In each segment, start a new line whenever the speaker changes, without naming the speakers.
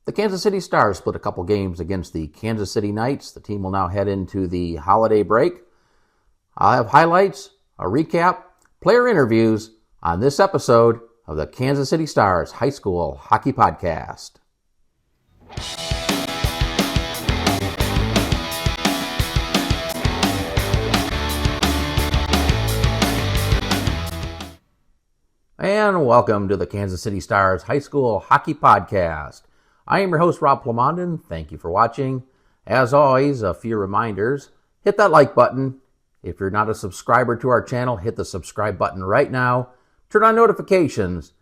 The Kansas City Stars split a couple games against the Kansas City Knights. The team will now head into the holiday break. I'll have highlights, a recap, player interviews on this episode of the Kansas City Stars High School Hockey Podcast. And welcome to the Kansas City Stars High School Hockey Podcast. I am your host, Rob Plamondon. Thank you for watching. As always, a few reminders. Hit that like button. If you're not a subscriber to our channel, hit the subscribe button right now. Turn on notifications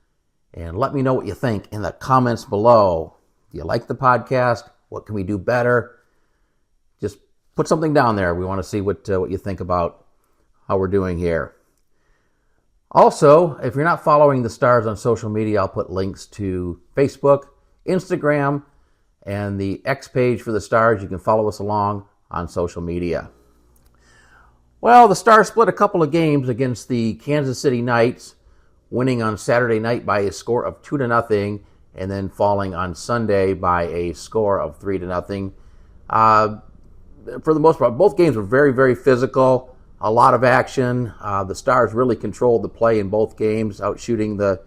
and let me know what you think in the comments below. Do you like the podcast? What can we do better? Just put something down there. We want to see what you think about how we're doing here. Also, if you're not following the Stars on social media, I'll put links to Facebook, Instagram, and the X page for the Stars. You can follow us along on social media. Well, the Stars split a couple of games against the Kansas City Knights, winning on Saturday night by a score of 2-0, and then falling on Sunday by a score of 3-0. For the most part, both games were very, very physical, a lot of action. The Stars really controlled the play in both games, outshooting the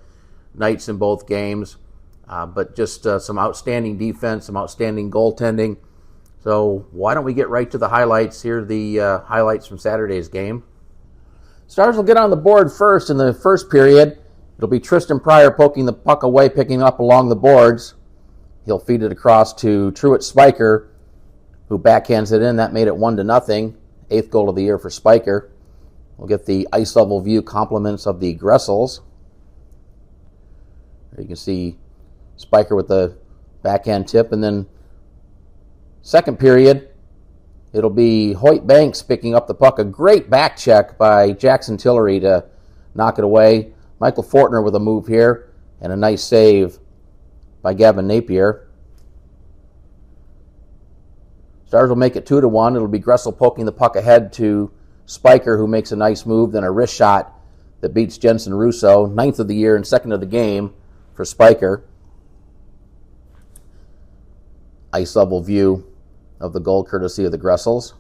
Knights in both games. But just some outstanding defense, some outstanding goaltending. So why don't we get right to the highlights? Here are the highlights from Saturday's game. Stars will get on the board first in the first period. It'll be Tristan Pryor poking the puck away, picking up along the boards. He'll feed it across to Truett Spiker, who backhands it in. That made it 1-0. 8th goal of the year for Spiker. We'll get the ice level view compliments of the Gressels. There you can see Spiker with the backhand tip, and then second period, it'll be Hoyt Banks picking up the puck. A great back check by Jackson Tillery to knock it away. Michael Fortner with a move here, and a nice save by Gavin Napier. Stars will make it 2-1. It'll be Gressel poking the puck ahead to Spiker, who makes a nice move, then a wrist shot that beats Jensen Russo. 9th of the year and 2nd of the game for Spiker. Ice level view of the goal courtesy of the Gressels.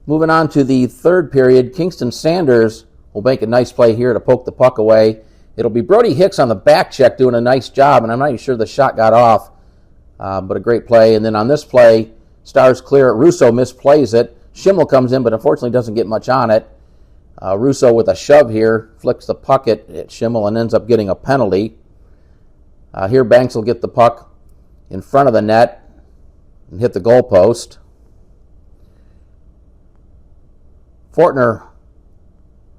Moving on to the third period, Kingston Sanders will make a nice play here to poke the puck away. It'll be Brody Hicks on the back check doing a nice job, and I'm not even sure the shot got off, but a great play. And then on this play, Stars clear it. Russo misplays it. Schimmel comes in, but unfortunately doesn't get much on it. Russo with a shove here, flicks the puck at Schimmel and ends up getting a penalty. Here Banks will get the puck in front of the net and hit the goal post. Fortner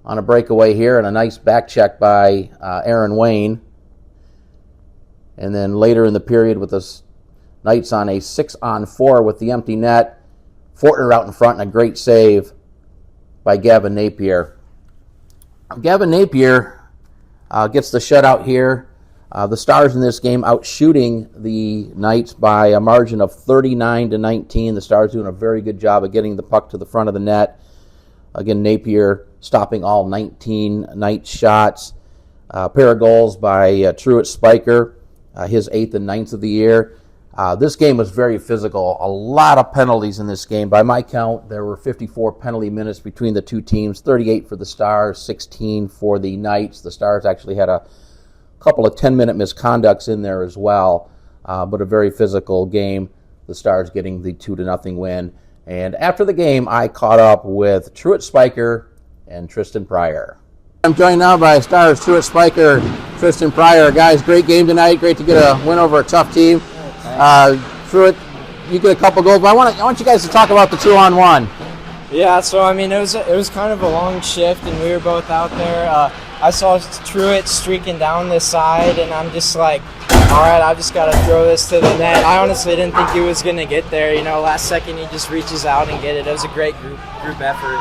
on a breakaway here and a nice back check by Aaron Wayne. And then later in the period with the Knights on a 6-on-4 with the empty net, Fortner out in front and a great save by Gavin Napier. Gavin Napier gets the shutout here. The Stars in this game outshooting the Knights by a margin of 39-19. The Stars doing a very good job of getting the puck to the front of the net. Again, Napier stopping all 19 Knights shots. A pair of goals by Truett Spiker, his 8th and 9th of the year. This game was very physical. A lot of penalties in this game. By my count, there were 54 penalty minutes between the two teams. 38 for the Stars, 16 for the Knights. The Stars actually had a couple of 10-minute misconducts in there as well, but a very physical game. The Stars getting the 2-0 win. And after the game, I caught up with Truett Spiker and Tristan Pryor. I'm joined now by Stars Truett Spiker, Tristan Pryor. Guys, great game tonight. Great to get a win over a tough team. Truett, you get a couple goals, but I want you guys to talk about the 2-on-1.
Yeah, so I mean, it was kind of a long shift, and we were both out there. I saw Truett streaking down this side, and I'm just like, all right, I've just got to throw this to the net. I honestly didn't think he was going to get there. You know, last second he just reaches out and get it. It was a great group effort.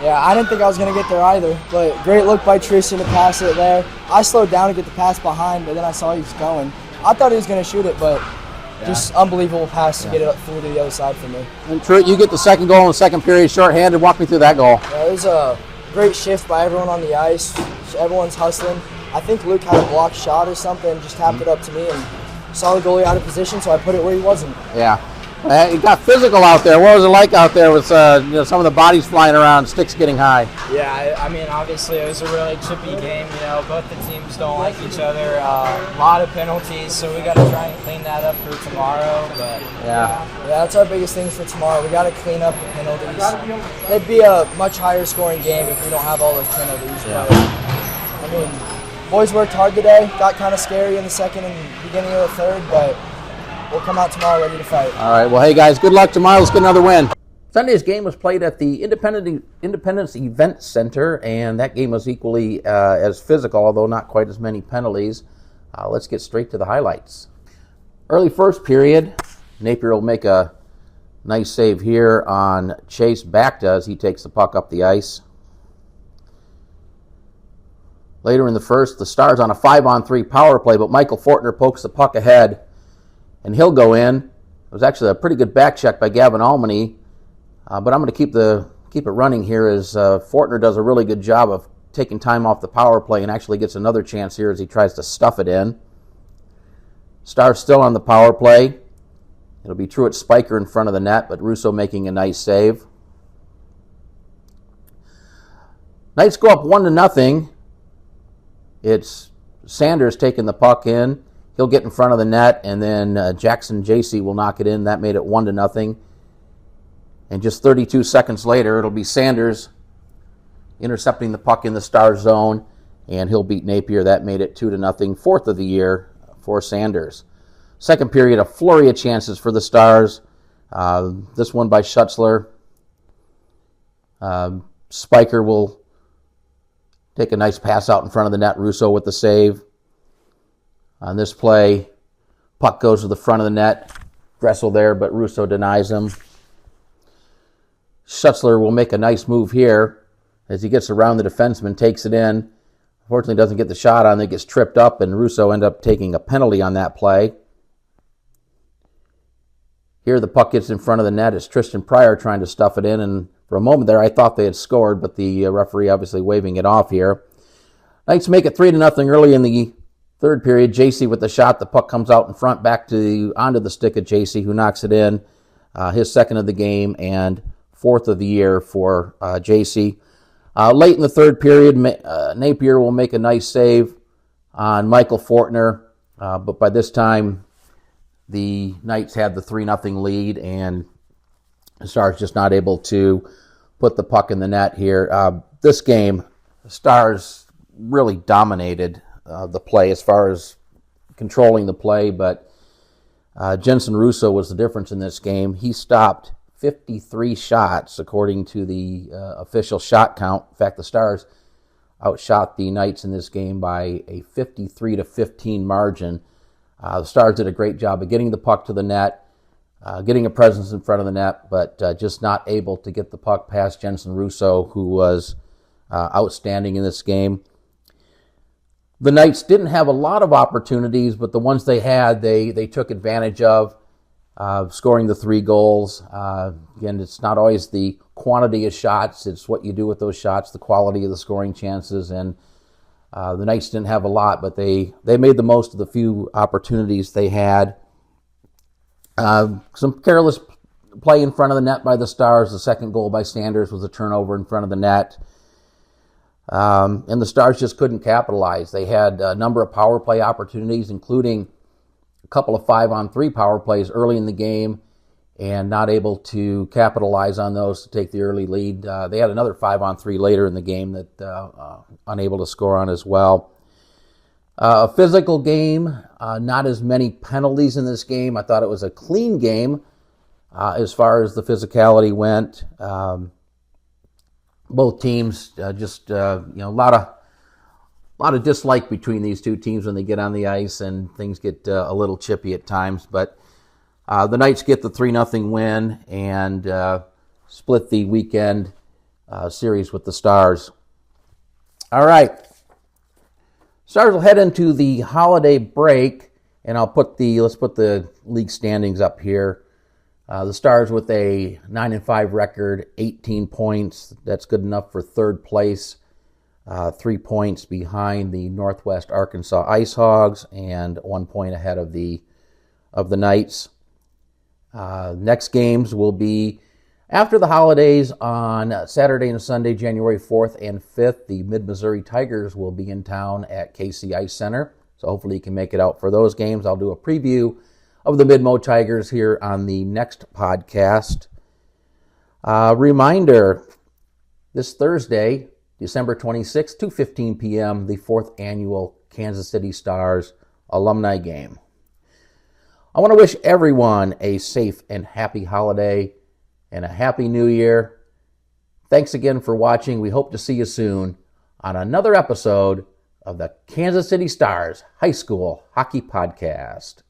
Yeah, I didn't think I was going to get there either, but great look by Tristan to pass it there. I slowed down to get the pass behind, but then I saw he was going. I thought he was going to shoot it, but just unbelievable pass to get it through to the other side for me.
And Truett, you get the second goal in the second period, shorthanded. Walk me through that goal.
Yeah, it was a great shift by everyone on the ice. Everyone's hustling. I think Luke had a blocked shot or something, just tapped it up to me and saw the goalie out of position, so I put it where he wasn't.
Yeah. It got physical out there. What was it like out there with some of the bodies flying around, sticks getting high?
Yeah, I mean, obviously it was a really chippy game. Both the teams don't like each other. A lot of penalties, so we got to try and clean that up for tomorrow. But
yeah, that's our biggest thing for tomorrow. We got to clean up the penalties. It'd be a much higher scoring game if we don't have all those penalties.
Yeah.
But, I mean, boys worked hard today. Got kind of scary in the second and beginning of the third, but we'll come out tomorrow ready to fight.
All right. Well, hey, guys, good luck tomorrow. Let's get another win. Sunday's game was played at the Independence Event Center, and that game was equally as physical, although not quite as many penalties. Let's get straight to the highlights. Early first period, Napier will make a nice save here on Chase Bacta as he takes the puck up the ice. Later in the first, the Stars on a 5-on-3 power play, but Michael Fortner pokes the puck ahead, and he'll go in. It was actually a pretty good back check by Gavin Almany, but I'm going to keep it running here as Fortner does a really good job of taking time off the power play and actually gets another chance here as he tries to stuff it in. Stars still on the power play. It'll be Truett Spiker in front of the net, but Russo making a nice save. Knights go up 1-0. It's Sanders taking the puck in. He'll get in front of the net, and then Jackson JC will knock it in. That made it 1-0. And just 32 seconds later, it'll be Sanders intercepting the puck in the Stars zone, and he'll beat Napier. That made it 2-0, fourth of the year for Sanders. Second period, a flurry of chances for the Stars. This one by Schutzler. Spiker will take a nice pass out in front of the net. Russo with the save. On this play, puck goes to the front of the net. Dressel there, but Russo denies him. Schutzler will make a nice move here as he gets around the defenseman, takes it in. Unfortunately, doesn't get the shot on it, gets tripped up, and Russo ends up taking a penalty on that play. Here the puck gets in front of the net as Tristan Pryor trying to stuff it in, and for a moment there I thought they had scored, but the referee obviously waving it off here. Knights make it 3-0 early in the third period. JC with the shot. The puck comes out in front, back onto the stick of JC, who knocks it in. His second of the game and fourth of the year for JC. Late in the third period, Napier will make a nice save on Michael Fortner. But by this time, the Knights had the 3-0 lead, and the Stars just not able to put the puck in the net here. This game, the Stars really dominated the play as far as controlling the play, but Jensen Russo was the difference in this game. He stopped 53 shots according to the official shot count. In fact, the Stars outshot the Knights in this game by a 53-15 margin. The Stars did a great job of getting the puck to the net, getting a presence in front of the net, but just not able to get the puck past Jensen Russo, who was outstanding in this game. The Knights didn't have a lot of opportunities, but the ones they had, they took advantage of, scoring the 3 goals. Again, it's not always the quantity of shots, it's what you do with those shots, the quality of the scoring chances, and the Knights didn't have a lot, but they made the most of the few opportunities they had. Some careless play in front of the net by the Stars. The second goal by Sanders was a turnover in front of the net. And the Stars just couldn't capitalize. They had a number of power play opportunities, including a couple of 5-on-3 power plays early in the game, and not able to capitalize on those to take the early lead. They had another 5-on-3 later in the game that unable to score on as well. A physical game, not as many penalties in this game. I thought it was a clean game as far as the physicality went. Both teams just a lot of dislike between these two teams when they get on the ice, and things get a little chippy at times. But the Knights get the 3-0 win and split the weekend series with the Stars. All right, Stars will head into the holiday break, and let's put the league standings up here. The Stars with a 9-5 record, 18 points. That's good enough for third place. 3 points behind the Northwest Arkansas Ice Hogs and 1 point ahead of the of the Knights. Next games will be after the holidays on Saturday and Sunday, January 4th and 5th. The Mid-Missouri Tigers will be in town at KC Ice Center, so hopefully you can make it out for those games. I'll do a preview of the Mid-Mo Tigers here on the next podcast. Reminder, this Thursday, December 26th, 2:15 p.m., the 4th annual Kansas City Stars alumni game. I want to wish everyone a safe and happy holiday and a happy new year. Thanks again for watching. We hope to see you soon on another episode of the Kansas City Stars High School Hockey Podcast.